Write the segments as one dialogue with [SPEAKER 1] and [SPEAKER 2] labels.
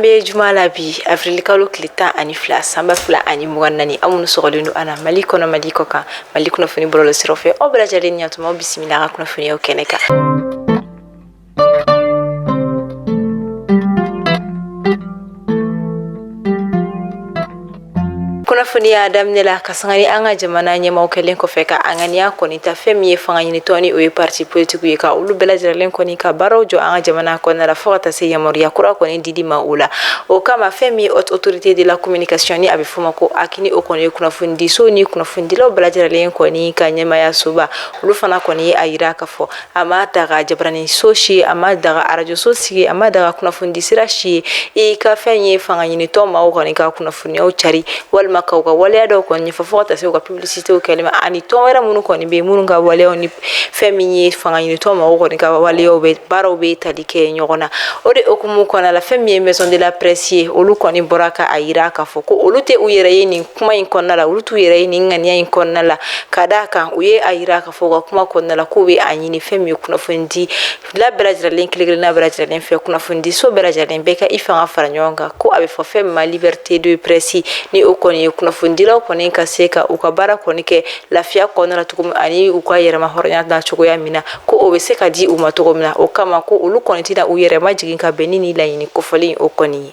[SPEAKER 1] ambe jumala bi avril kalo klita ani fla samba fla ani mwanani amunu sogolinu ana maliko na maliko ka maliko na funi brolo sirofe obra jaleni atuma bismillah kuna funi okeneka kuna funi adam nela kasangani anga jamana nyema okelen ko feka angania ko ni ta femi fanga ni toni o parti politique ka ulu bela jiralen ko ni ka barojo anga jamana ko na la forta se yamoria kura ko ni didi maula o kama femi autorité de la communication ni abi fuma ko akini o ko ni kuna fundi so ni kuna fundi lo bela jiralen ko ni ka nyema ya suba ulu fana ko ni ayira ka fo ama daga jabrani soshi ama daga arajo sosi ama daga kuna fundi sirashi e ka fenye fanga ni to ma o ko ni ka kuna fundi o chari wal kauka wale ado ko ni fofota se ko publicité o kelima ani to wera munu ko ni be munu ga wale oni feminye fanga ni to ma ko ni ga wale o be baro be talike nyogona ode okumu ko na la feminye maison de la presse olu ko ni boraka ayira ka foko olu te uyere yini kuma in konna la olu tu yere yini ngani ya in konna la kadaka uye ayira ka foko kuma konna la ko be anyini feminye kuna fundi la belajira linkile na belajira linfe kuna fundi so belajira limbeka ifanga faranyonga ko abe fo femme liberté de presse ni okoni kuna fundira koni kaseka ukabara koni ke lafia kona la tukum ani ukayera mahornya da chogoya mina ko obeseka di umatoko mina okama ko ulu koni tina uyere majigin ka benini la yini ko fali okoni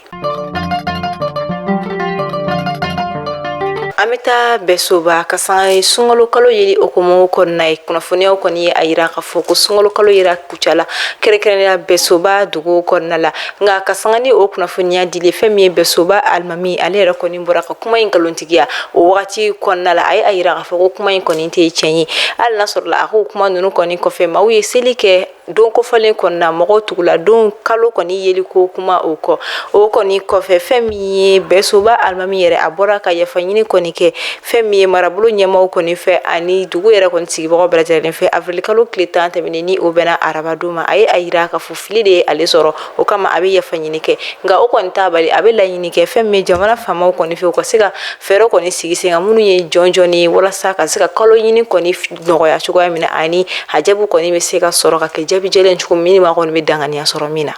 [SPEAKER 1] amita besoba kasai sungolo kalo yiri okomo konnai kuna funi okoni ayira ka foko sungolo kalo yira kuchala kere ya besoba dugo konnala nga kasangani o kuna funi dile femi besoba almami alera koni mboraka kuma ingalontigia o wakati konnala ay ayira ka foko kuma inkoni te chenyi al nasorla ako kuma nunu koni ko fe mawi selike don ko falen konna mogo tugula don kalo koni yeli ko kuma o koni ko fe femi besoba almami yere abora ka yafanyini koni ke femi marabulu nyama ko ni fe ani dugu yere kon sigi bo bradjalen fe avril kalo kletan temini ni obena arabaduma ay ayira ka fufli de ale soro o kama abi yafanyini ke nga o kon tabali abi layini ke femi jamana fama ko ni fe ko siga fero ko ni sigi singa munu ye jonjoni wala saka siga kalo yini ko ni no ya chugo ya mina ani hajabu ko ni be siga soro ka ke jabi jelen chugo mini ma ko ni be dangani ya soro mina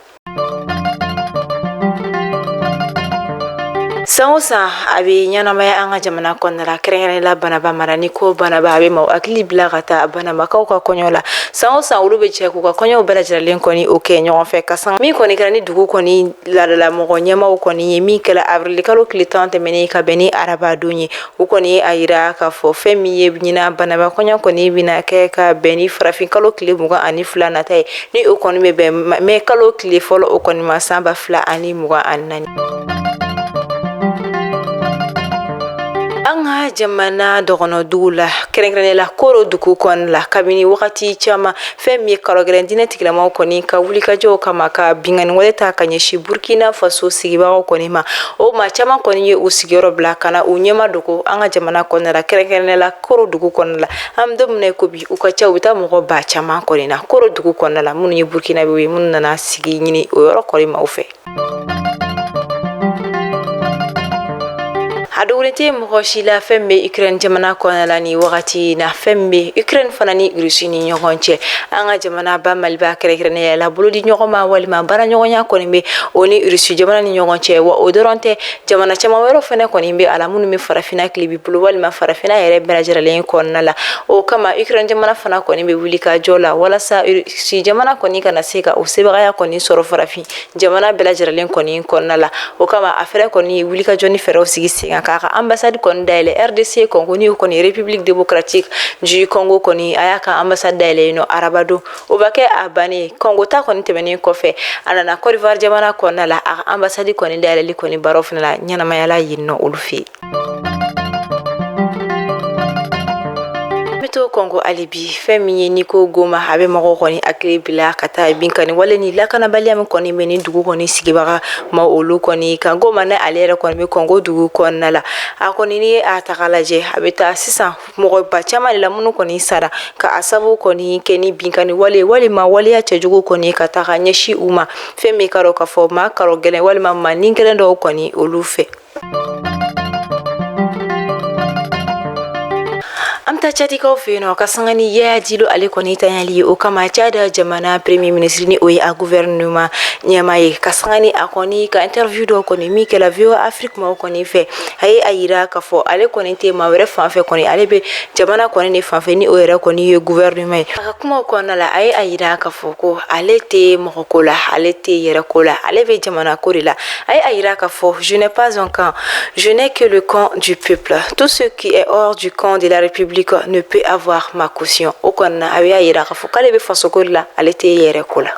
[SPEAKER 1] Sausa abi nyana maya anga jamana konnara kerengere la banaba marani ko banaba abi ma akili blagata banaba ka ko konyola sausa ulube che ko konyo bela jiralen koni oke nyon fe kasan mi koni krani dugu koni la mo nyama ko ni mi kala avril kalo klitante meni ka beni araba dunyi ukoni ayira ka fo femi ye nyina banaba konyo koni bina ke ka beni frafin kalo klimu ga ani fulana tay ni ukoni me kalo klifolo ukoni masamba fla ani muga annani anga jamana dogono dula kerengrene la koro duku kon la kabini wakati chama femi karogren dinetikla ma ko ni ka wuli ka jo kama ka bingani waleta kanyeshi Burkina Faso sigiba ko ni ma o ma chama ko ni usigiro blakana unyema duku anga jamana kon la kerengrene la koro duku kon la amdomne ko bi ukacha uta mo ba chama ko ni na koro duku kon la mun ni Burkina be mun na sigi nyini o yoro ko ma ufe adurite mhoshi la femme Ukraine jamana konala ni wakati na femme Ukraine fanani Russie ni nyogonche anga jamana ba malba kerekrene la buludi nyogoma walima bara nyogonya konimbe oni Russie jamana ni nyogonche wa odorante jamana chama wero fene konimbe ala munu mi farafina klibi bulu walima farafina yere berajira len konala o kama Ukraine jamana fana konimbe wulika jola wala sa Russie jamana konika na seka o sebaya ya koni soro farafi jamana berajira len koni konala o kama afere koni wulika joni fero sigisi kaka ambassade kon daile RDC Congo ni ko ni République démocratique du Congo ko ni ayaka ambassade daile no arabado obake abani Congo ta ko ni temeni ko fe anana Côte d'Ivoire jamana ko na la ambassade ko ni daile ko ni barof na la nyana mayala yinno ulufi to Congo alibi femi ni ko goma habe mako koni akri bila kata binkani wale ni lakana bali am koni meni dugu koni sigibara ma olu koni kan goma na alera koni me Congo dugu konnala akoni ni atakalaje habita sisa moko bachama la munu koni sara ka asabu koni keni binkani wale ma wale ya chejugo koni kata nyeshi uma femi karo ka forma karo gele wale ma maningere ndo koni olufe ta chatika ofeno kasangani ya jilo ale koni tanyali o kama chada jamana premier ministre ni oye a gouvernement nyamaye kasangani akoni ka interview do koni mi ke la vio Afrique ma koni fe hay ayira ka fo ale koni te ma were fa fe koni ale be jamana koni ne fa fe ni oye koni ye gouvernement akuma kona la ay ayira ka fo ko ale te mokola ale te yera kola ale be jamana korila ay ayira ka fo je n'ai pas un camp, je n'ai que le camp du peuple. Tout ce qui est hors du camp de la République ne peut avoir ma caution. Okona awiya yira ka fo kale be faso korila ale te yera kola.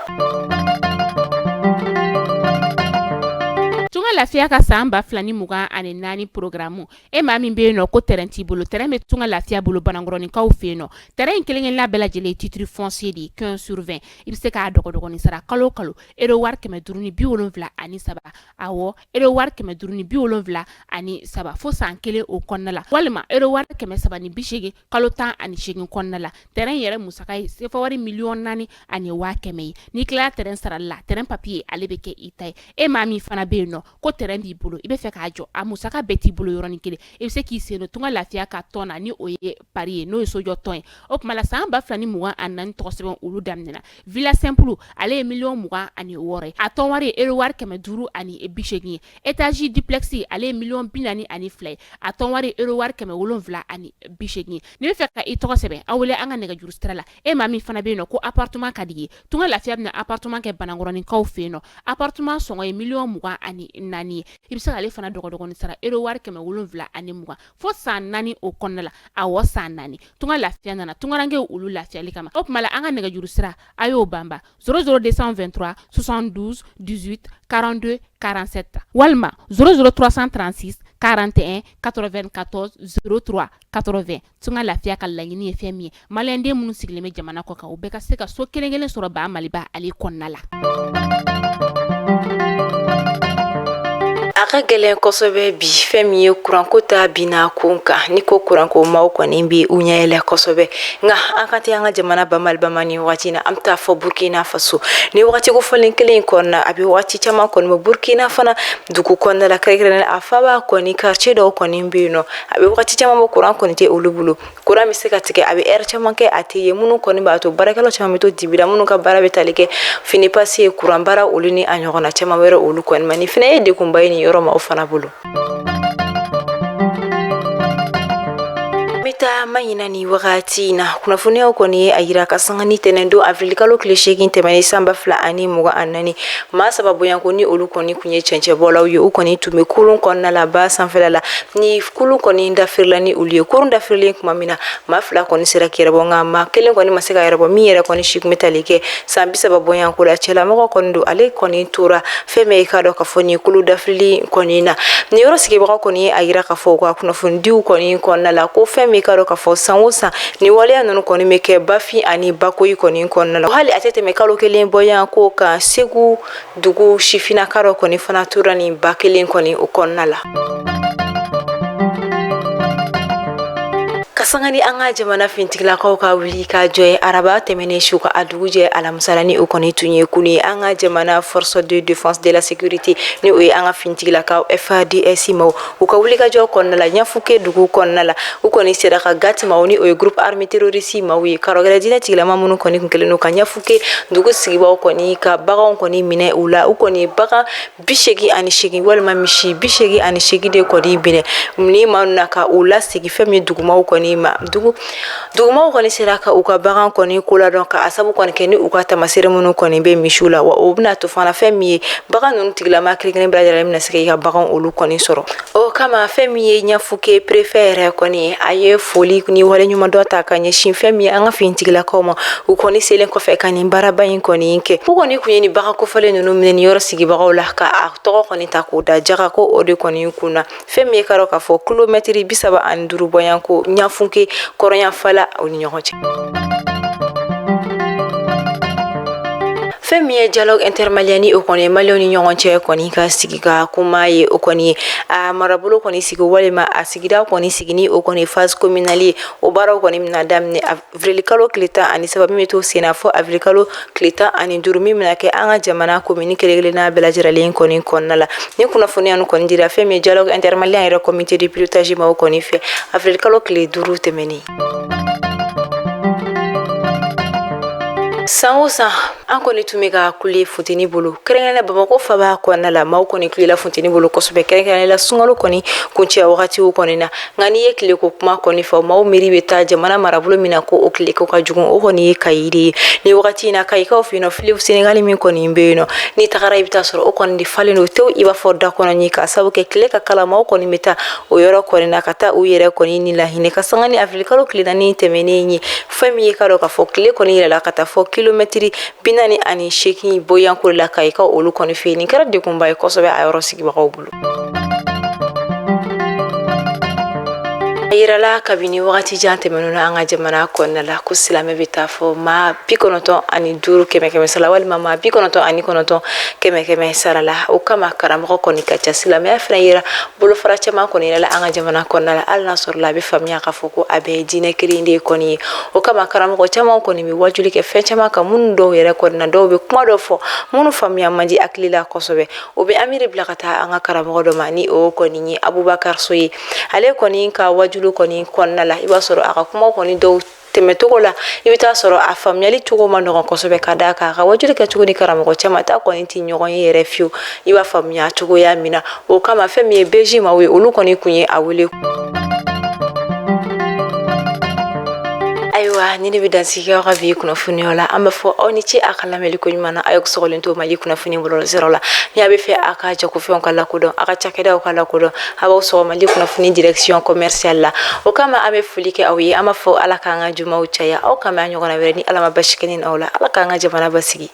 [SPEAKER 2] Tunga lafiya ka samba flani muga ane nani programu e ma min be no ko terrain bolo terrain be tunga lafiya bolo banangoroni ka fe no terrain kelingen la bela jele titre foncier di 15/20 ibse ka dogo ni sara kalo ero war keme duruni bi wolonvla ani saba awo ero war keme duruni bi wolonvla ani saba fo san kele o konnala walma ero war keme saba ni bishege kalo tan ani shegin konnala terrain yere musaka se fa wari million nani ani wa keme ni kla terrain sara la terrain papier alebeke itai e ma mi fana be no ko terrain bi bolo ibe fe ka jo amusaka beti bolo yoroni kele e se ki se no tunga lafiya ka tona ni oye pari no so jo ton o kuma la samba flani muwa anan to seben ulu damnena villa simple ale million muwa ani wore aton wari ero war keme duru ani ebishegi etage duplexi ale million binani ani flay aton wari ero war keme wolonvla ani bishegi ni fe ka ito seben awle anga nega juru strala e mami fana be no ko appartement kadigi tunga lafiya na appartement ke banangoroni ka fe no appartement songo e million muwa ani nani ibisa ale fana dogo ni sara ero war keme wolonvla ani muwa fo san nani o konnala awo san nani tunga lafiya nana tunga range ulu lafiya likama op mala anga nega juru stra ayo bamba 00223 72 18 42 47 walma 00336 41 94 03 80 tunga lafiya ka langini e femi malende munu sigleme jamana ko ka ubeka seka so kelengelen soro ba maliba ali konnala
[SPEAKER 1] aka gelen kosobe bi femi ye kuranko ta bina kunka niko kuranko maw koni bi unyele kosobe nga akati anga jamana bamal bamani wati na amta fo Burkina Faso ni wati ko folen kelen konna abi wati chama kon mo Burkina fana duku konna la kregren afaba koni quartier do koni bino abi wati chama mo kuranko ni te ulubulu kura mi seka tike abi chama ke atiye munu koni ba to barakalo chama to dibira munu ka barabe talike fini pasi kurambara uluni anyogona chama wero ulu kon mani fina de kumbayni Roma ofana bulu mita mayina ni wakati na kuna funeo koni ayira kasangani tenendo afrikalo klishegi temani samba fla ani muga anani ma sababu yangu ni ulu koni kunye chenche bola uyo ukoni tumekulun konna la basa mfelala ni kulu koni nda firlani uliyo kurunda firlin kumamina ma fla koni sira kirabo nga ma kelen koni masika yarabo miyere koni shik metalike sambi sababu yangu la chela moko kondo ale koni tura feme ikado kafoni kulu da firli koni na ni yoro sike bako koni ayira kafo kwa kuna fundiu koni konna la ko feme karo ka fo sanwosa ni wale anonu koni meke bafi ani bakoyi koni konna la hali atete mekalo kelen boya ko ka segu dugu shifina karo koni fana tura ni bakelen koni ukonna la kasangani anga jamana fintikla ka wili ka joy araba temene shuka aduje alamsalani ukoni tunye kuni anga jamana force de défense de la sécurité ni oye anga fintikla ka FADS mo uka wili ka jo konna la nyafuke dugu konna la ukoni sera ka gati mauni oye groupe armé terroriste mawi karogala dina tigla mamunu koni kunkeleno ka nyafuke dugu sigiba koni ka baga koni mine ula ukoni baga bishegi ani shegi walma mishi bishegi ani shegi de koni bine ni manuna ka ula sigi femi dugu ma koni ma dugu ma koni siraka uka bagan koni kula don ka asabu koni keni uka tamasire munu koni be mishula wa obna to fana femi bagan nun tigla ma krigene bradala mina sike ka bagan olu koni soro o kama femi nyafuke préfère koni aye foli ni wala nyuma dota kanye shin femi anga fintigla koma ukoni selen ko fe kani baraba yin koni nke ukoni kunyeni baga ko fale nunu minen yoro sigi baga la ka to koni takuda jaga ko ode koni kuna femi karo ka fo kilometri bisaba anduru boyanko nyafunke koronya fala oni nyohoche femi dialogue intermaliani okoni malioni nyonche koni ka sigiga kumaye okoni marabulo koni sigo walema asigida koni sigini okoni phase communali obara koni minadamne avrilikalo kleta ani sababu meto senafo avrilikalo kleta ani durumi minake anga jamana communiquer na belajirale koni konnala ni kuna foni anu koni dira femi dialogue intermaliani re comité de pilotage ma okoni fe avrilikalo kle duru temeni san o san an kɔni tun bɛ ka kule funteni bolo kɛrɛnkɛrɛnnenya Bamakɔ faba kɔnɔna la maaw kɔni kulela funteni bolo kosɛbɛ kɛrɛnkɛrɛnnenya la sunkalo kɔni kuncɛ wagatiw kɔni na nka n'i ye tile ko kuma kɔni fɔ maaw miiri bɛ taa jamana marabolo min na ko o tile ko ka jugu o kɔni ye Kayi de ye ni wagati in na Kayikaw fɛ yen nɔ filew Senegali min kɔni bɛ yen nɔ n'i tagara i bɛ taa sɔrɔ o kɔni de falen don tewu i b'a fɔ da kɔnɔ ye ka sababu kɛ tile ka kala maaw kɔni bɛ taa o yɔrɔ kɔni na ka taa u yɛrɛ kɔni ni lahinɛ ka sanga ni avril-kalo tile naani tɛmɛnen ye fɛn min ye ka dɔn ka fɔ tile kɔni yɛlɛla ka taa fɔ kilomɛtiri 48 boyanko la Kayikaw olu kɔni fɛ yen nin kɛra degunba ye kosɛbɛ a yɔrɔ sigibagaw bolo. A yirala kabini wagati jan tɛmɛnen na an ka jamana kɔnɔna la ko silamɛ bɛ taa fɔ maa 95 kɛmɛ sara walima maa 99 kɛmɛ sara la o kama karamɔgɔ kɔni ka ca silamɛya fana yira bolofara caman kɔni yɛrɛ an ka jamana kɔnɔna la hali n'a sɔrɔ la a bɛ faamuya k'a fɔ ko a bɛ diinɛ kelen de kɔni ye o kama karamɔgɔ caman kɔni bɛ wajuli kɛ fɛn caman kan minnu dɔw yɛrɛ kɔni na dɔw bɛ kuma dɔ fɔ minnu faamuya man di hakili la kosɛbɛ o bɛ amiri bila ka taa an ka karamɔgɔ dɔ ma ni o kɔni ye Abubakar So ye ale kɔni ka wajulu kɔni kɔnɔna la i b'a sɔrɔ a ka kuma kɔni dɔw tɛmɛcogo la i bɛ taa sɔrɔ a faamuyali cogo ma nɔgɔn kosɛbɛ ka d'a kan a ka wajuli kɛ cogo ni karamɔgɔ caman ta kɔni tɛ ɲɔgɔn ye yɛrɛ fiyewu i b'a faamuya cogoya min na o kama fɛn min ye beji maaw ye olu kɔni kun ye a wele. Ayiwa ni ne bɛ dansigi aw ka bi kunnafoniyaw la an bɛ fɔ aw ni ce a ka lamɛnli ko ɲuman na a ye sɔgɔlen to Mali kunnafoni bɔlɔlɔsiraw la ni a bɛ fɛ a ka jagofɛnw ka lakodɔn a ka cakɛdaw ka lakodɔn a b'aw sɔgɔ Mali kunnafoni direction commerciale la o kama an bɛ foli kɛ aw ye an b'a fɔ Ala k'an ka jumaw caya aw ka mɛn a ɲɔgɔnna wɛrɛ ni Ala ma basi kɛ ni aw la Ala k'an ka jamana basigi.